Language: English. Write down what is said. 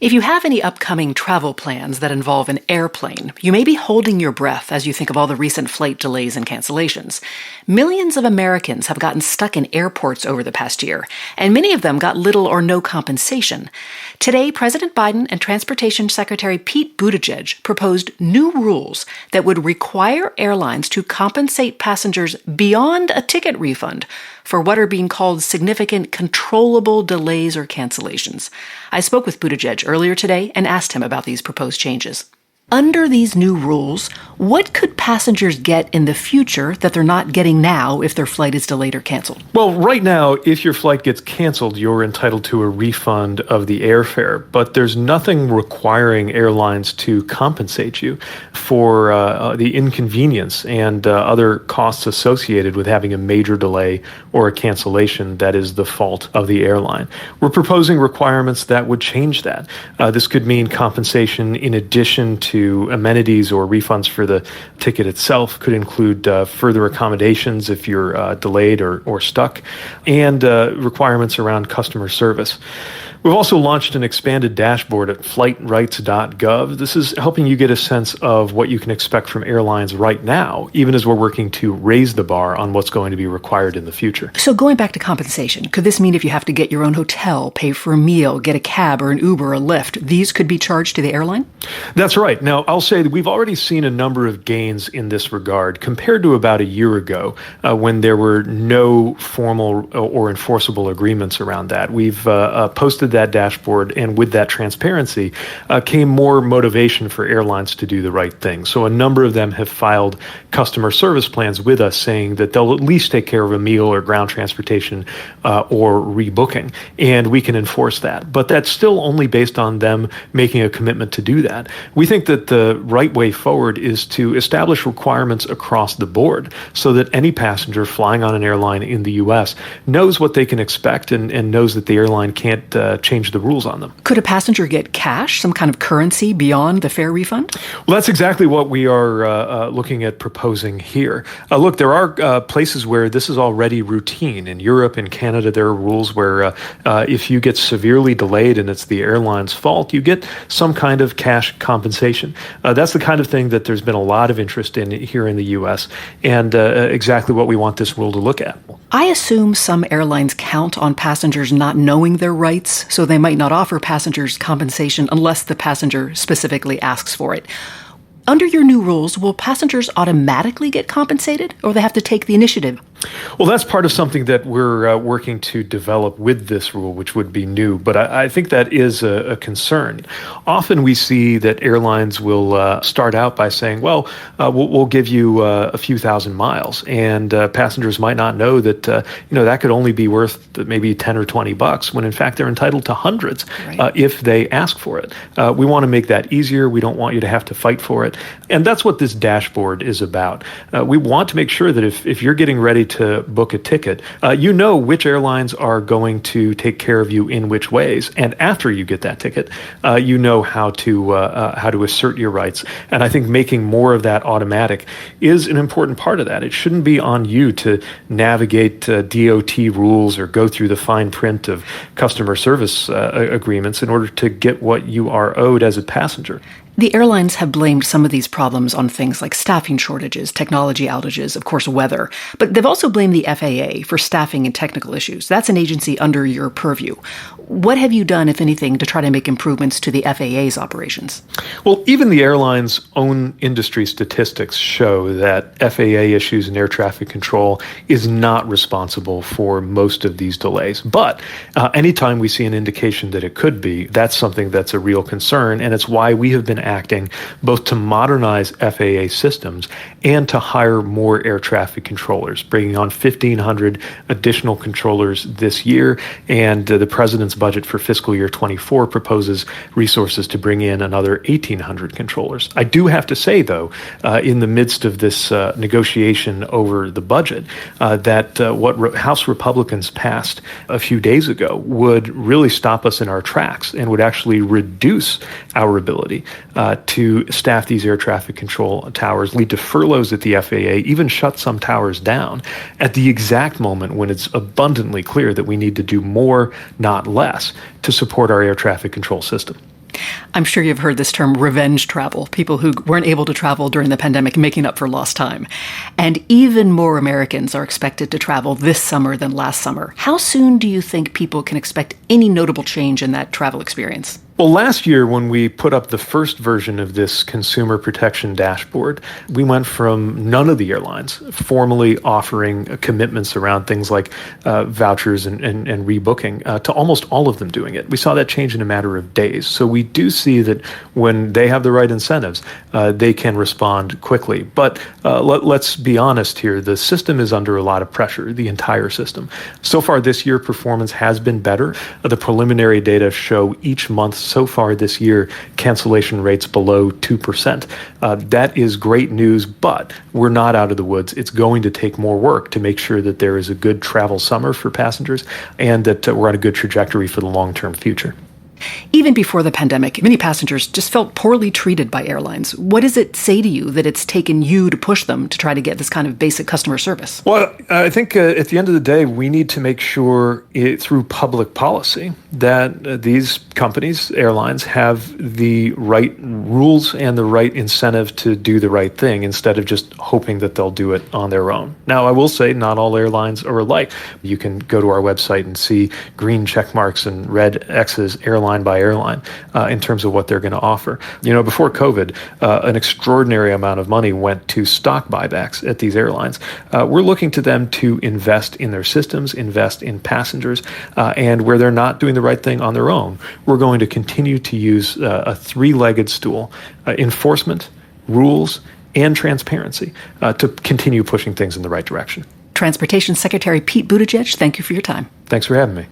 If you have any upcoming travel plans that involve an airplane, you may be holding your breath as you think of all the recent flight delays and cancellations. Millions of Americans have gotten stuck in airports over the past year, and many of them got little or no compensation. Today, President Biden and Transportation Secretary Pete Buttigieg proposed new rules that would require airlines to compensate passengers beyond a ticket refund for what are being called significant controllable delays or cancellations. I spoke with Buttigieg earlier today and asked him about these proposed changes. Under these new rules, what could passengers get in the future that they're not getting now if their flight is delayed or canceled? Well, right now, if your flight gets canceled, you're entitled to a refund of the airfare, but there's nothing requiring airlines to compensate you for the inconvenience and other costs associated with having a major delay or a cancellation that is the fault of the airline. We're proposing requirements that would change that. This could mean compensation in addition to amenities or refunds for the ticket itself, could include further accommodations if you're delayed or stuck, and requirements around customer service. We've also launched an expanded dashboard at flightrights.gov. This is helping you get a sense of what you can expect from airlines right now, even as we're working to raise the bar on what's going to be required in the future. So going back to compensation, could this mean if you have to get your own hotel, pay for a meal, get a cab or an Uber or a Lyft, these could be charged to the airline? That's right. Now, I'll say that we've already seen a number of gains in this regard compared to about a year ago when there were no formal or enforceable agreements around that. We've posted that dashboard, and with that transparency came more motivation for airlines to do the right thing. So a number of them have filed customer service plans with us saying that they'll at least take care of a meal or ground transportation or rebooking, and we can enforce that. But that's still only based on them making a commitment to do that. We think that the right way forward is to establish requirements across the board so that any passenger flying on an airline in the U.S. knows what they can expect and knows that the airline can't change the rules on them. Could a passenger get cash, some kind of currency beyond the fare refund? Well, that's exactly what we are looking at proposing here. Look, there are places where this is already routine. In Europe and Canada, there are rules where if you get severely delayed and it's the airline's fault, you get some kind of cash compensation. That's the kind of thing that there's been a lot of interest in here in the U.S. and exactly what we want this rule to look at. I assume some airlines count on passengers not knowing their rights, so they might not offer passengers compensation unless the passenger specifically asks for it. Under your new rules, will passengers automatically get compensated, or they have to take the initiative? Well, that's part of something that we're working to develop with this rule, which would be new. But I think that is a concern. Often we see that airlines will start out by saying, well, we'll give you a few thousand miles. And passengers might not know that, that could only be worth maybe 10 or 20 bucks, when in fact they're entitled to hundreds if they ask for it. We want to make that easier. We don't want you to have to fight for it. And that's what this dashboard is about. We want to make sure that if you're getting ready to book a ticket, you know which airlines are going to take care of you in which ways. And after you get that ticket, you know how to assert your rights. And I think making more of that automatic is an important part of that. It shouldn't be on you to navigate DOT rules or go through the fine print of customer service agreements in order to get what you are owed as a passenger. The airlines have blamed some of these problems on things like staffing shortages, technology outages, of course, weather. But they've also blamed the FAA for staffing and technical issues. That's an agency under your purview. What have you done, if anything, to try to make improvements to the FAA's operations? Well, even the airline's own industry statistics show that FAA Issues and air traffic control is not responsible for most of these delays. But anytime we see an indication that it could be, that's something that's a real concern. And it's why we have been acting both to modernize FAA systems and to hire more air traffic controllers, bringing on 1,500 additional controllers this year. And the president's budget for fiscal year 24 proposes resources to bring in another 1,800 controllers. I do have to say, though, in the midst of this negotiation over the budget, that what House Republicans passed a few days ago would really stop us in our tracks and would actually reduce our ability to staff these air traffic control towers, lead to furloughs at the FAA, even shut some towers down at the exact moment when it's abundantly clear that we need to do more, not less, to support our air traffic control system. I'm sure you've heard this term revenge travel, people who weren't able to travel during the pandemic making up for lost time. And even more Americans are expected to travel this summer than last summer. How soon do you think people can expect any notable change in that travel experience? Well, last year when we put up the first version of this consumer protection dashboard, we went from none of the airlines formally offering commitments around things like vouchers and rebooking to almost all of them doing it. We saw that change in a matter of days. So we do see that when they have the right incentives, they can respond quickly. But let's be honest here, the system is under a lot of pressure, the entire system. So far this year, performance has been better. The preliminary data show each month so far this year, cancellation rates below 2%. That is great news, but we're not out of the woods. It's going to take more work to make sure that there is a good travel summer for passengers and that we're on a good trajectory for the long-term future. Even before the pandemic, many passengers just felt poorly treated by airlines. What does it say to you that it's taken you to push them to try to get this kind of basic customer service? Well, I think at the end of the day, we need to make sure through public policy that these companies, airlines, have the right rules and the right incentive to do the right thing instead of just hoping that they'll do it on their own. Now, I will say not all airlines are alike. You can go to our website and see green check marks and red X's airline by airline in terms of what they're going to offer. Before COVID, an extraordinary amount of money went to stock buybacks at these airlines. We're looking to them to invest in their systems, invest in passengers, and where they're not doing the right thing on their own, we're going to continue to use a three-legged stool, enforcement, rules, and transparency to continue pushing things in the right direction. Transportation Secretary Pete Buttigieg, thank you for your time. Thanks for having me.